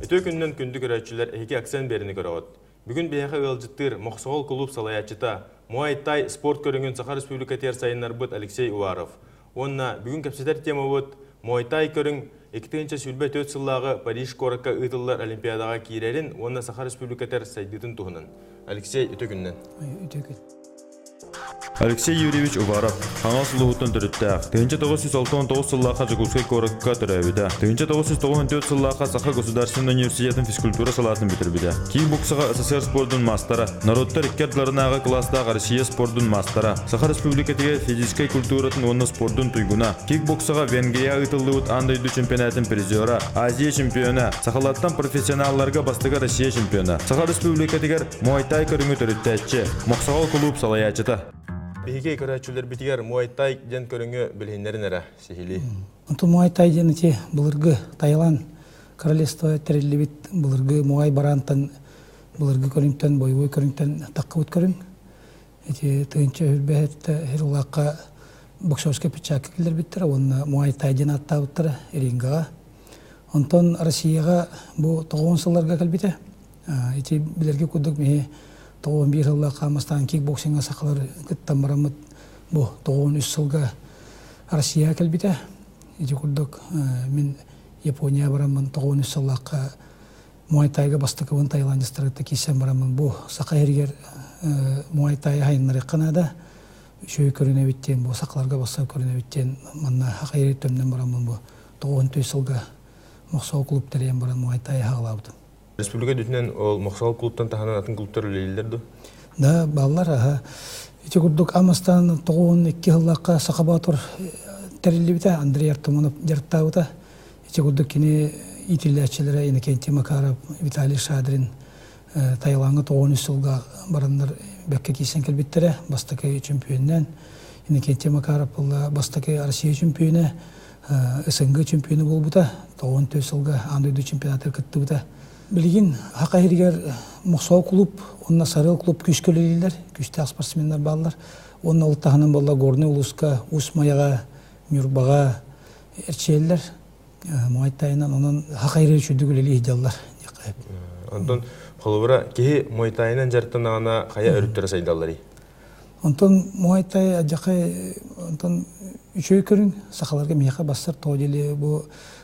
Өтө күннен күндү көрәтчілер әйке акцент беріні көрәуіт. Бүгін бейхі ғылжыттыр Моқсоғол клуб салаячыта Муай-Тай спорт көріңін Саха Республика терсайынар бұд Алексей Уваров. Онна бүгін кәпсетер тема бұд Муай-Тай көрің 2-ші сүлбе 4 сыллағы Париж қорыққа ұйтылылар Олимпиадаға кейрерін, онна Саха Республика терсайдытын тұғынын. Алексей, өтө күннен. Алексей Юрьевич Уваров хаңа сылуғыттан түріттәқ. 1969 сыллаға Жигулской корыққа түрәбіді. 1994 сыллаға Саха Государственный университетін физкультура салатын бітірбіді. Кикбоксыға СССР спордың мастера, народтар иккердларынағы класстағы Россия спордың мастера, Саха Республикатыға физической культуратын оны спордың туйгуна, кикбоксыға Венгрия ұйтылуыт андайду чемпионатын призера, Азия чемпионы, Сахалаттан профессионалларға бастығы Россия чемпионы, Саха Республикатыгар Муай-Тай көріңі түріттәтші, Моқсоғол клуб салаячыта. Бейге көрәтчілер бітігер Муай-Тай ден көріңі білгендерін әрі сихили. Муай-Тай ден әте бұлырғы Тайлан королевство тәрелі бет бұлырғы Муай барантан бұлырғы көріңтен, бойбой көріңтен таққа өт көрің. Әте тұғынша үрбәетті херлаққа боксерске печакы келер біттір, оны Муай-Тай ден атта бұттыр әріңғаға. Онтан Россияға бұл 90 сылларға кәлбеті. Әте білерге көдік меге 91 жылға қамыстан кикбоксинға сақалар күттен барамыд бұл 93 жылға Россия кәлбеті. Әте күрдік мен Япония барамын 93 жылға Муай-Тайға бастықы вон Тайландистарықты кейсен барамын. Бұл сақа ергер Муай-Тай хайынлары қанада шөй көріне беттен, бұл сақаларға басқа көріне беттен манна хақа ері төмнен барамын. Бұл 94 жылға Моқсоғол клубтарен баран Муай-Тай хағылабыды. Республика дүтінен ол Моқсоғол клубтан таханан атын клубтар өлейлерді? Да, балалар, эти күрдік Амастан 92 жыллаққа Сақабатур тәрелі біті, Андрей Артымонов жарттауыда. Эти күрдік кені итілләтшілері, Иннокентий Макаров, Виталий Шадрин, Тайланғы 93 жылға барандар бәкке кейсен кәлбеттері, бастықы чемпионнан. Иннокентий Макаров бұл бастықы Россия чемпионы, СНГ чемпионы бол бұта, 94 жылға андойды чемпионатыр күтті бұта. Білген хақа ергер Моқсоғол клуб, онына Сарыл клуб күш көлелелер, күштақ спортсмендар балалар. Онына ұлттағынан балалар Горный Улысқа, Усмаяға, Мюрбаға әрчелелер. Муай-Тайынан онын хақа ергер үшіді көлелі едалар. Онтон, қолыбыра, кеге Муай-Тайынан жарттан ағана қая өріптері сайдалары? Онтон Муай-Тай жақы үшөй көрін сақаларға мейқа бастар тоғделі.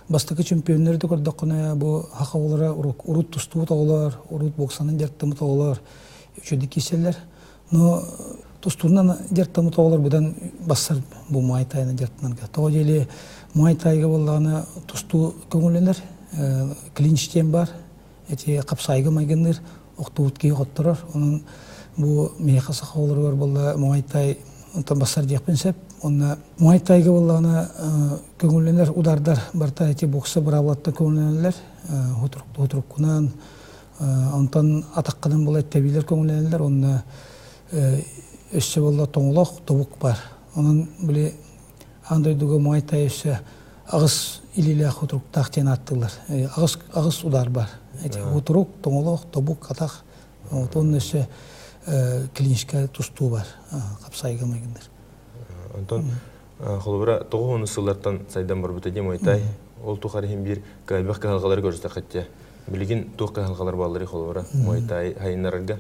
Бастықы чемпионларды көрдік қына, бұл хақа олара ұрут тұстуы тоғылар, ұрут боксанын жарттымы тоғылар, үшөді кеселер. Но тұстуынан жарттымы тоғылар бұдан бастар бұл Муай-Тайынан жарттынарға. Тоғделі Муай-Тайға болағына тұсту көңіленер, клинчтен бар, әте қапсайғы майгыныр, оқты өткей қоттырар. Оның бұл мейқа сақа олар бар болға Муай-Тай бастар дияқпен сәп. Онна Муай-Тайға болағына көңіленер, удардар барта әте боксы бір авлатта көңіленерлер, отырық күнан, онтан атаққынан бұл әттәбейлер көңіленерлер, онна өсі болға тоңылақ, тобуқ бар. Оның біле андойдығы Муай-Тай өсі ағыз иліләқ отырық тақтен аттылар, ағыз удар бар. Отырық, тоңылақ, тобуқ, атақ, оның өсі клинишка тұсту бар, қапсайға майгындар. Антон, қолыбыра 9 сыллартан сайдан бар бұта дем Муай-Тай. Ол тұқарихин бір кәлбәқ қағалғалары көрістер қатте. Білген тұқ қағалғалар балары қолыбыра Муай-Тай хайынларырға?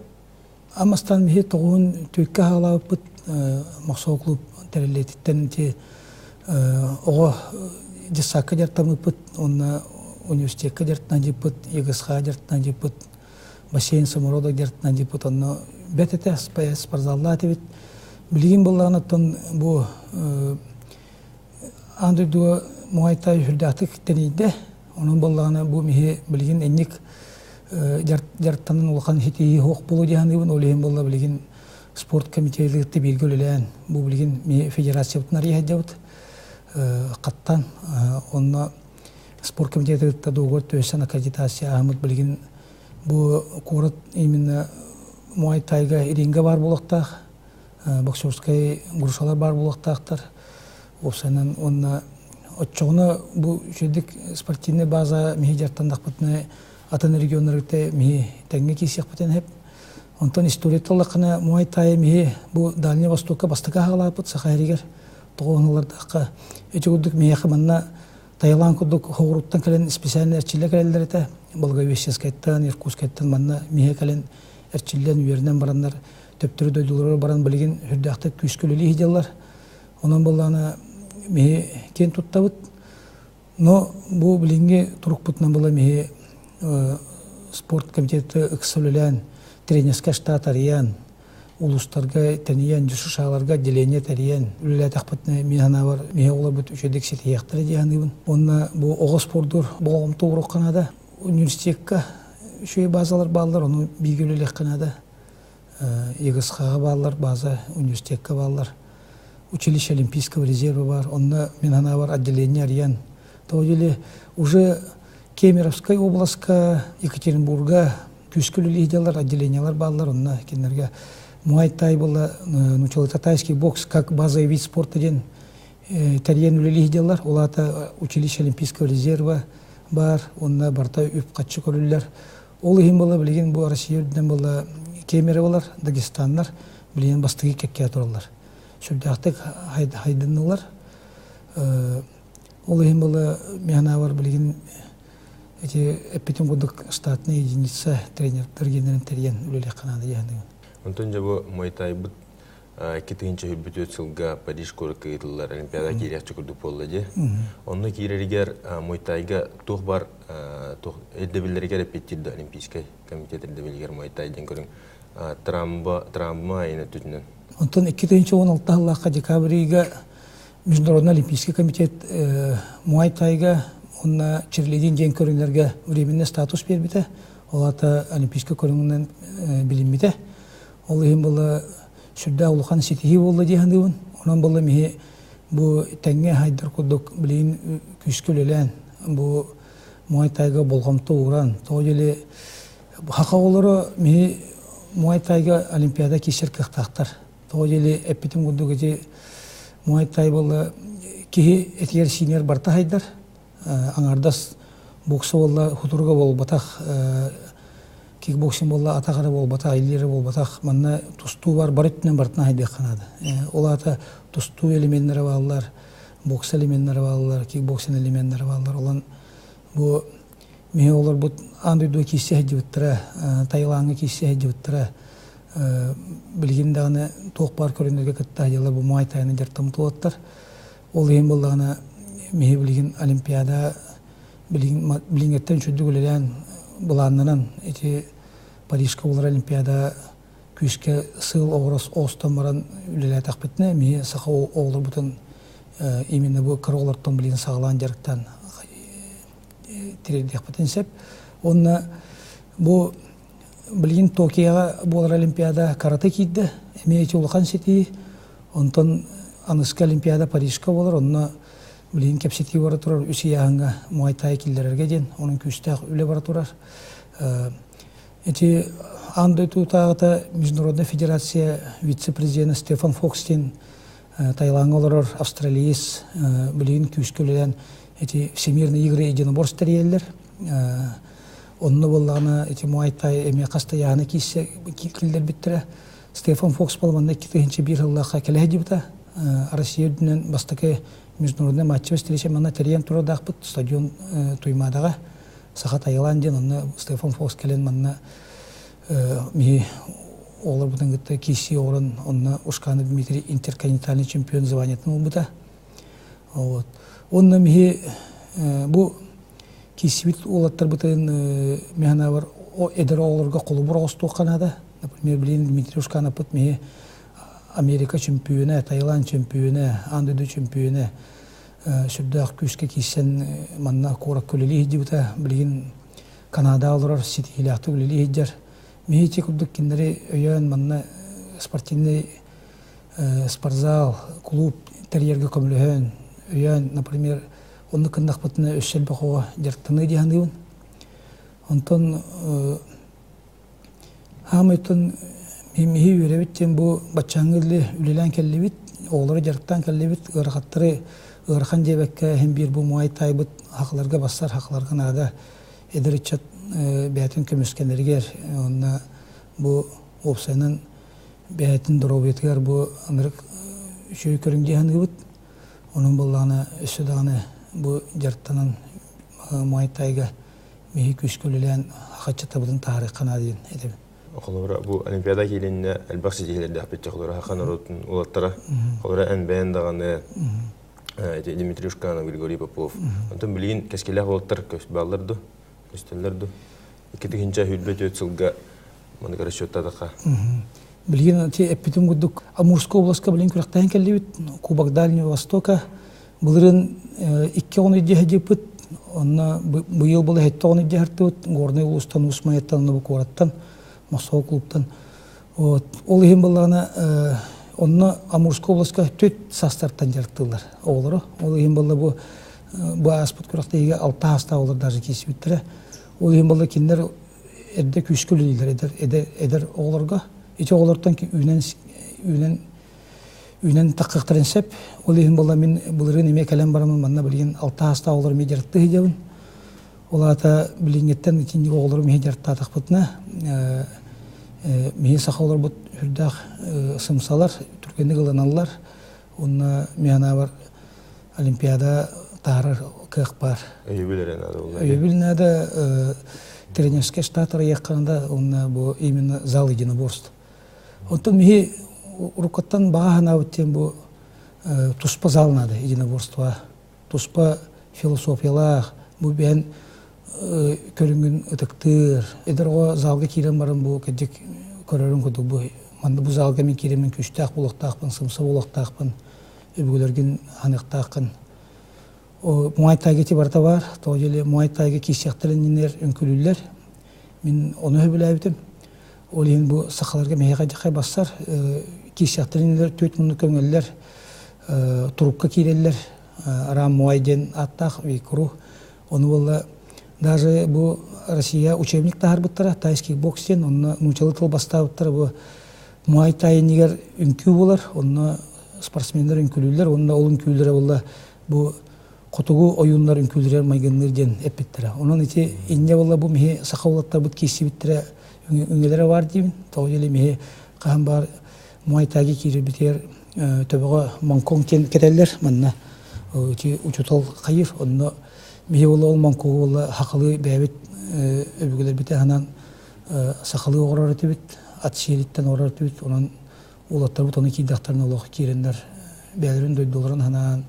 Амастан мехе 9 түйікке қағалап бұт Моқсоғол клуб тәрелететтен оға жесаққа жартамы бұт, онына университетқа жартынан жеп бұт, егісқа жартынан жеп бұт, бассейн самородық жартынан жеп бұт, онына бәтеті спортзалла әтебет. Білген болғаны тұн бұл андырдуы Муай-Тай хүрдәті кіттенейді. Оның болғаны бұл меге білген әнек жарттанын олған хетейі хоқ болу дейхандығын олеген болға білген спорт комитетлігітті белгі өлелән. Бұл білген меге федерация бұтынар ехәді бұд. Қаттан онына спорт комитетлігітті доғыр төсен аккредитация ағымыд білген бұл қорыт именно Муай-Тайға еренге бар болықтақ. Боксерскай грушалар бар болықтақтар. Осынан онна отчоғына бұл үшедік спортивный база мехе жартандақ бұтыны атын регионларықты мехе тәңге кейсек бұтын әп. Онтон историяталлакына Муай Тай мие бу Дальний Востокка бастыка халапыт сахаригер тоғонлардакка эчегүдүк мияхы манна Таиланд кудук хоруттан келен специальный эрчиле келелерите Болговещенскайттан Иркутскайттан манна мие келен эрчилен үйернен барандар төптөрү дөйдүлөр баран билген хүрдакта күскөлүлү хидялар онон боллана мие кен туттабыт но бу билинге турукпутнан бола мие спорт комитети ыксөлөлөн тренерска штат ариян улустарга тениян жушушаларга отделение тариян үлеле тахпытны михана бар михола бут үчөдек сетияктыр дияндыбын онна бу ого спорттур болгомту урукканада университетка шөй базалар балдар ону бигөлелек канада егысхага балдар база университетка балдар училище олимпийского резерва бар онна михана бар отделение ариян тоодели уже Кемеровская областка Екатеринбурга күскөлүлү идеалар отделениялар балдар онна кенерге Муай Тай была татайский бокс как базовый вид спорта ден тарьен үлелі идеалар олата училище олимпийского резерва бар онна барта үп катчы көрүлөр ол ихим была билген бу Россияден была Кемеровалар Дагестаннар билген бастыгы кекке туралар шүрдактык хайдынылар ол ихим была механавар билген эти эпитем годук штатная единица тренер тергенерин терген үлеле канады яны. Антон жабо Муай-Тай бут кетинче хүлбүтөт сылга Париж көрөккөйтүлөр Олимпиада кирячы күрдүк болду же. Онны киреригер Муай-Тайга тух бар тух эдебилерге репетирди Олимпийский комитет эдебилер Муай-Тай ден көрүң травма айына түтүнөн. Антон 2016 декабрьга Международный олимпийский комитет Муай-Тайга онна черледин ден көрүңлөргө временный статус бербите. Олата олимпийский көрүңүнөн билинбите. Ол ихим была сүрдә улухан сетихи болду дияндыбын. Онан была михи бу тәңге хайдар кудук билин күскөлөлән бу Муай-Тайга болгомту уран. Тоожеле хакаолоро михи Муай-Тайга олимпиада кишер кыктактар. Тоожеле эпитим кудук эти Муай-Тай была кихи этигер синер барта хайдар. Аңардас боксы болла хутурга болбатах кикбоксинг болла атагара болбатах илери болбатах манна тустуу бар барыттын бартына хайдык канады. Олата тустуу элементтери балдар, бокс элементтери балдар, кикбоксинг элементтери балдар. Олан бу меолор бу андыйдуу киссе хадиптыра, Таиландга киссе хадиптыра билгиндагы ток бар көрүнөргө кыттайылар бу Муай-Тайны жартамтылаттар. Ол эм болгана меhe bilgin Olimpiada bilingeten çözdügülelen bulanlanan eti Paris'ka olur Olimpiada küske sığıl oğras oğustamaran ülele takbetine mehe sağa olur butun imine bu kırıqlardan bilgin sağlan jarıktan tiredi takbetensep onna bu bilgin Tokyo'ya bu olur Olimpiada karate kiydi mehe eti ulukan seti ondan Anıska Olimpiada Paris'ka olur onna Bilin kepseti bara turar üsi yağınga Muay-Tay killererge den onun küstaq üle bara turar. Эти андай тутагыта Международная федерация вице-президенты Стефан Фокстин Таиланд австралиец билин күскөлелен эти всемирные игры единоборств еллер. Онны боллана эти Muay-Tay эме каста яны киссе килдер биттире. Стефан Фокс болманда 2001 жылга келе дибита. Россияден бастакы международный матчы встреча мана терен турадакпыт стадион туймадага саха Таиланден онны Стефан Фокс келен манна ми олар бутан гытта киси орын онны ушканы Дмитрий интерконтинентальный чемпион званиятын болбута. Вот. Онны ми бу кисибит олаттар бутан механа бар эдер оларга колу буросту канада. Например, билин Дмитрий ушканы пыт ми Amerika çempiyonu, Tayland çempiyonu, Andorra çempiyonu, şurada küçük kişiden manna korak köleli hicibta, bilgin Kanada olur, City hilahtu köleli hiccer. Mihiçi kurduk kinleri öyen manna sportinli sportzal, klub teriyerge komülühen, öyen, например, onu kındak batına öşel bakıva jartını diyandıgın. Ondan hamıtın Mihi yürevitten bu başçangılı ülelen kellebit, oğulları jarıktan kellebit, ırgatları ırgan jebekke hem bir bu Muay-Tay bit haklarga bassar, haklarga nada eder içat beyatin kömüskenlerger, onna bu опсайнан бәйтін дұробетігер бұ анырық үшөй көрін дейін ғыбыт. Оның болағына өсі дағына бұ жарттанан Муайтайға мейі күшкөлілен ақатшы табыдың тарихқана дейін едемін. Қолыра бұл Олимпиада кейленіне әлбақ сетелерді әпетті қолыра хақан ұрытын олаттара. Қолыра ән бәйін дағаны Дмитрий Ушканов, Григорий Попов. Онтан білген кәскелі қолыттар балырды, көстелерді. Екеті хинча хүлбет өтсілға мұны расчеттадыға. Білген әппетім күдік Амурская областқа білген күрақтайын кәлі бет, Кубок Дальнего Востока. Бұлырын 2-10 депіт, онна бұйыл бұлы 7-10 дехарты бет, Горный ұлыстан, Усмайеттан, Набукораттан, Мосоу клубтан. Ол ехен бұлағына онна Амурская областқа 4 састартан жарттылар. Олары. Ол ехен бұлы бұ аспыт күрақтайға 6 хаста олар даже кесі біттірі. Ол ехен бұлы кендер әрді күшкілілер әдер оларға. Ече олардан ки үйнен таққықтарын сәп, ол ехін болда мен бұлырын еме кәлем барамын, манна білген 6 хаста олар ме жарытты хедеуін. Ол ата білгендеттен икенде олар ме жарытты атақпытына. Меге сақа олар бұд үрдақ сымсалар, түркенді ғыланалар. Онына меғана бар Олимпиада тағырыр кық бар. Өйбілін әді тренерский штатыр еққанында онына бұл именно зал единоборств. Онтан меге рукаттан бағана өттен бұл тұспа залынады единоборства. Тұспа философиялақ, бұл бән көрінген ұтықтыр. Эдер оға залға керем барым бұл кәдік көрерін көдік бұл. Манды бұл залға мен керемен күштақ болықтақпын, сымса болықтақпын, өбігілерген анықтақпын. Муайтайға те барда бар, тоғы желі Муайтайға кесияқтарыннер үнкілілер. Мен оны өбілі әбітім. Ол ең бұл сақаларға мейға жақай бассар, кесияқтарыннер 4 мұны көңілілер, тұрупқа керелілер, арам Муайден аттақ, вейкұру. Оны болы, даже бұл Россия учебник тағар бұттара, тайский бокстен, оны нучалы тыл баста бұттара, бұл Муайтайын егер үнкі болар, оны спортсмендер үнкілілер, онында ол үнкілілері болы бұл Қотугу ойынлар үнкілдерер майгынлерден әппеттірі. Онын ете инде болла бұл меге сақаулаттар бұд кесі біттірі үңелері бар деймін. Тоғы елі меге қаған бар Муайтайға кейрі бітер төбіға Манконг кетелер. Манна учутал қайыр. Онына меге болла ол Манконг болла хақылы бәбет өбігілер біті ғанан сақалы оғырар өте біт, ат шереттен оғырар өте біт. Онын олаттар бұд оны кейдақтарына олығы кейрендер бәлерін дөйдоларын ғанан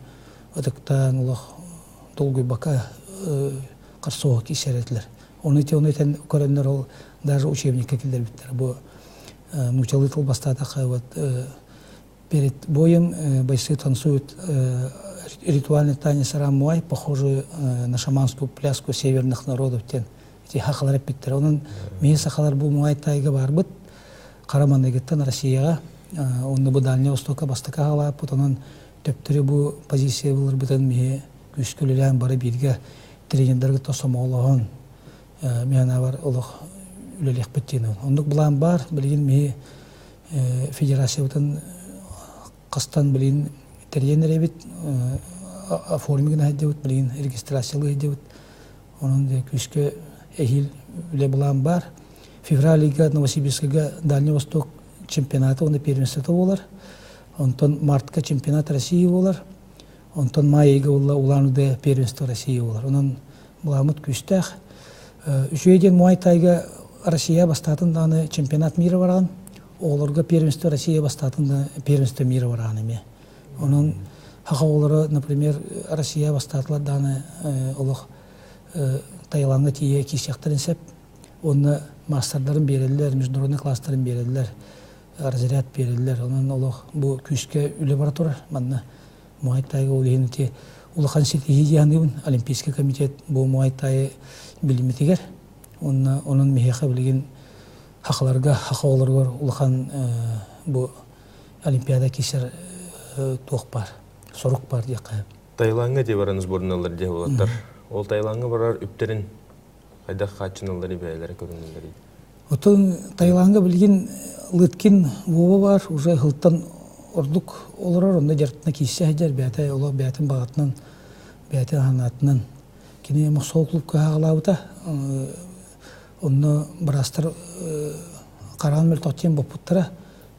Өтіктен олық долгой бака қарсоға кесеретілер. Оны етен көрінлер ол даже учебникке келдер біттер. Бұл нучалы тыл бастадақы перед боем бойцы танцуют ритуальный танец рамуай, похожий на шаманскую пляску северных народов. Эти хақалар әппеттер. Оның мейі сақалар бұл Муайтайға бар бұд. Қарамандагеттен Россияға. Оны бұл Дальнего Востока бастақа қалап бұд. Оның төптірі бұл позиция болыр бұтын меге күшкілілен бары бірге тренердерге тосым олығын меғана бар олық үлелек біттені. Ондық бұлан бар, білген меге федерация бұтын қастан білген тренер әбет, оформиген әйде бұт, білген регистрациялы әйде бұт. Оның күшкі әйіл үле бұлан бар. Февралиға Новосибирскіға Дальний Восток чемпионаты, оны первенството болар. Онтон мартка чемпионат России болар. Онтон майыга улануды первенство России болар. Онын бұламыт күштәқ. Үшейден Муайтайға Россия бастатынданы чемпионат мира бараған. Оларға первенство Россия бастатында первенство мира бараған еме. Онын хақа олары, например, Россия бастатыладаны олық Таиландға тие кесияқтарын сәп. Оны мастардарын берелілер, международный класстарын берелілер. Разряд берілдер. Онын олық бұл күшке үлі бара тұрар. Манна Муайтайға ол еңіте ұлықан сетеге дейін Олимпийский комитет бұл Муайтайы біліметегер. Оның мехеқа білген хақыларға, хақы оларға ұлықан бұл Олимпиада кесер тоқ бар, сұрық бар дей қайып. Таиландға де бараны сборналар де болаттар. Ол Таиландға барар үптерін қайдақ қатшыналары бәйлері көрінілері. Отын Таиландға білген лыткин оба бар, уже ғылттан ордық оларар, онда жартына кейсе әдер, бәті олар бәтін бағатынан, бәтін ғанатынан. Кені Мосоу клубқа ағылауыда, онны бірастар каран мел тоттен бопуттара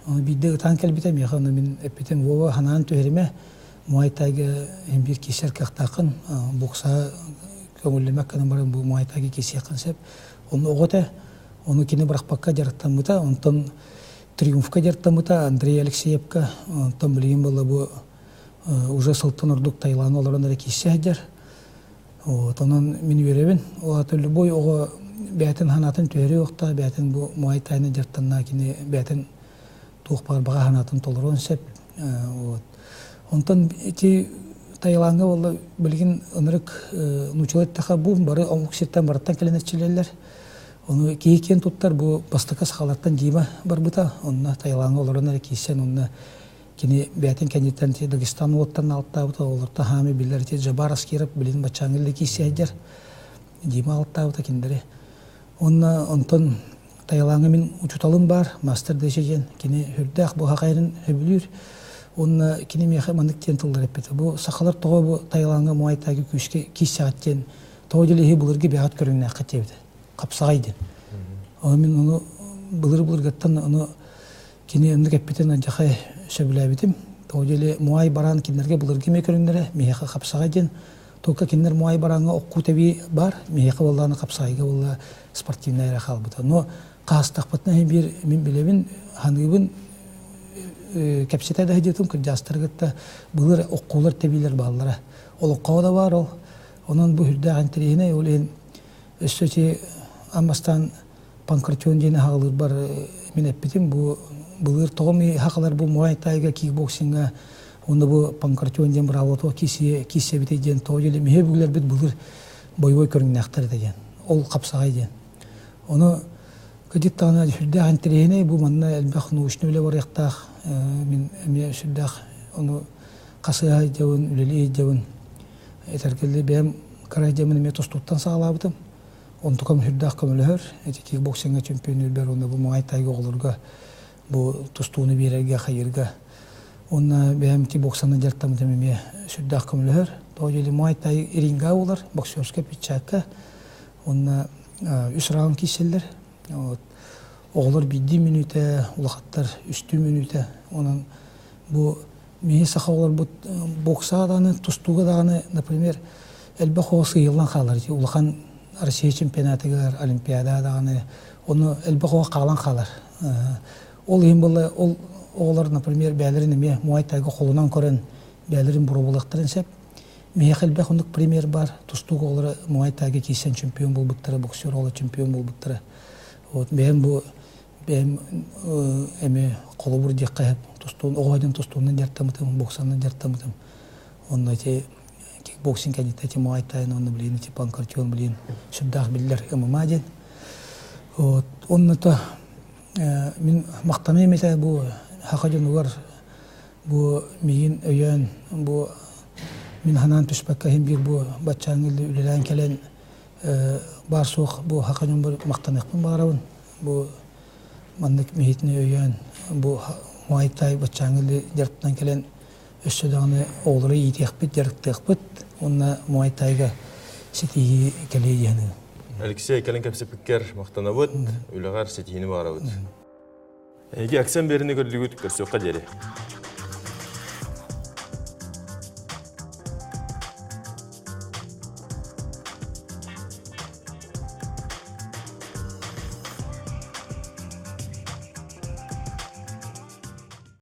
бидде тан келбите механы мен эпитем вова ханан төһериме муайтайга бир кишер кахтакын бокса көңүллемек кана бар бу муайтайга кисия концепт onu оготе onu кини брахпакка жараттамыта онтон триумфка жараттамыта Андрей Алексеевка онтон билген болла бу уже сылтын урдук Таиланд оларына кисия жар вот онун мен беребин олаты любой ого бәтин ханатын төһери окта бәтин бу муайтайны жартанна кини бәтин туухпар бага ханатын толорон сеп вот онтон эти Таиландга болла билген ынырык нучулет таха бу бары омукситтан бараттан келенечилерлер onu кейкен туттар бу бастыка сахалаттан жима барбыта онна Таиландга олорона кисен онна кини бәтин кенеттен Дагестан оттан алтабыта олорта хами биллер те жабарас кирип билин бачаңылы кисежер жима алтабыта киндери онна онтон Таиландга мен учуталым бар мастер дешеген кини хүрдах бу хакайрын хөбүлүр онна кини меха мандык тентылдар эппете бу сахалар того бу Таиландга муайтайга күшке кисааттен тоожелеги булырги бягат көрүнө катебде капсагайды. Мен onu былыр гаттан onu кини эмдик эппетен жахай сөбүлөбүтүм. Тоожеле муай баран киндерге былырги мекөрүндөре меха капсагайден только киндер муай баранга окку теби бар меха болланы капсагайга болла спортивный халбыта. Но кастакпытна бир мен билебин хангыбын кепсете да хедетим кыржастыргытта былыр оккулар тебилер баллара. Ол оккода бар ол. Онун бу хүрдө антрийне олен өссөти амастан панкратион жена хагылыр бар мен эппитим бу былыр тогоми хакалар бу муайтайга кикбоксинга онда бу панкратион жен бравото кисе бите жен тоожеле мебүлөр бит былыр бойбой көрүнөктөр деген ол капсагай жен ону кыдыттана хүрдө антрийне бу манна элбах нуушнүлө бар яктах мен эме сүрдах ону касыай жабын үлели жабын этергеле бем каражемин ме тостуттан саалабытым онтукам хүрдах көмөлөр эти кикбоксинга чемпиону бер онда бу муайтайга олорга бу тустууну берерге хайырга онна бем кикбоксаны жартамытым эме сүрдах көмөлөр тоожели муайтай ринга олар боксерска пичакка онна 3 раунд киселер вот оголор 1 минута улахаттар 3 минута онун бу мие сахалар бу боксаданы тустууга дагы например элбахосы йылдан калар улахан Россия чемпионатыгар олимпиада дагы оны элбахога калган калар ол эм болла ол оголор например бәлерин эме муайтайга колунан көрөн бәлерин буробулактарын сеп мие элбахондук пример бар тустууга олор муайтайга кийсен чемпион болбуттары боксер олор чемпион болбуттары вот бем бу бем эме колубур жакка тустуун огойдун тустуунан жартамытым боксандан жартамытым онда те кикбоксинг кандидаты муайтай оны билин те панкратион билин сүрдах биллер ММА ден вот онната мен мактана эмесе бу хакажанугар бу миин өйөн бу мен ханан түшпөккө хем бир бу бачаңылды үлелен келен бар сук бу хакажан бир мактаныкпын барабын бу мандык миитне өйөн бу муайтай бачаңылды жартынан келен өссөдөгүнө оолору ийтекпит жарыктыкпыт онна муайтайга сетиги келейяны Алексей келен кепсепиккер мактанабыт үлөгөр сетини барабыт эги аксен берини көрдүгүт көрсөкка жери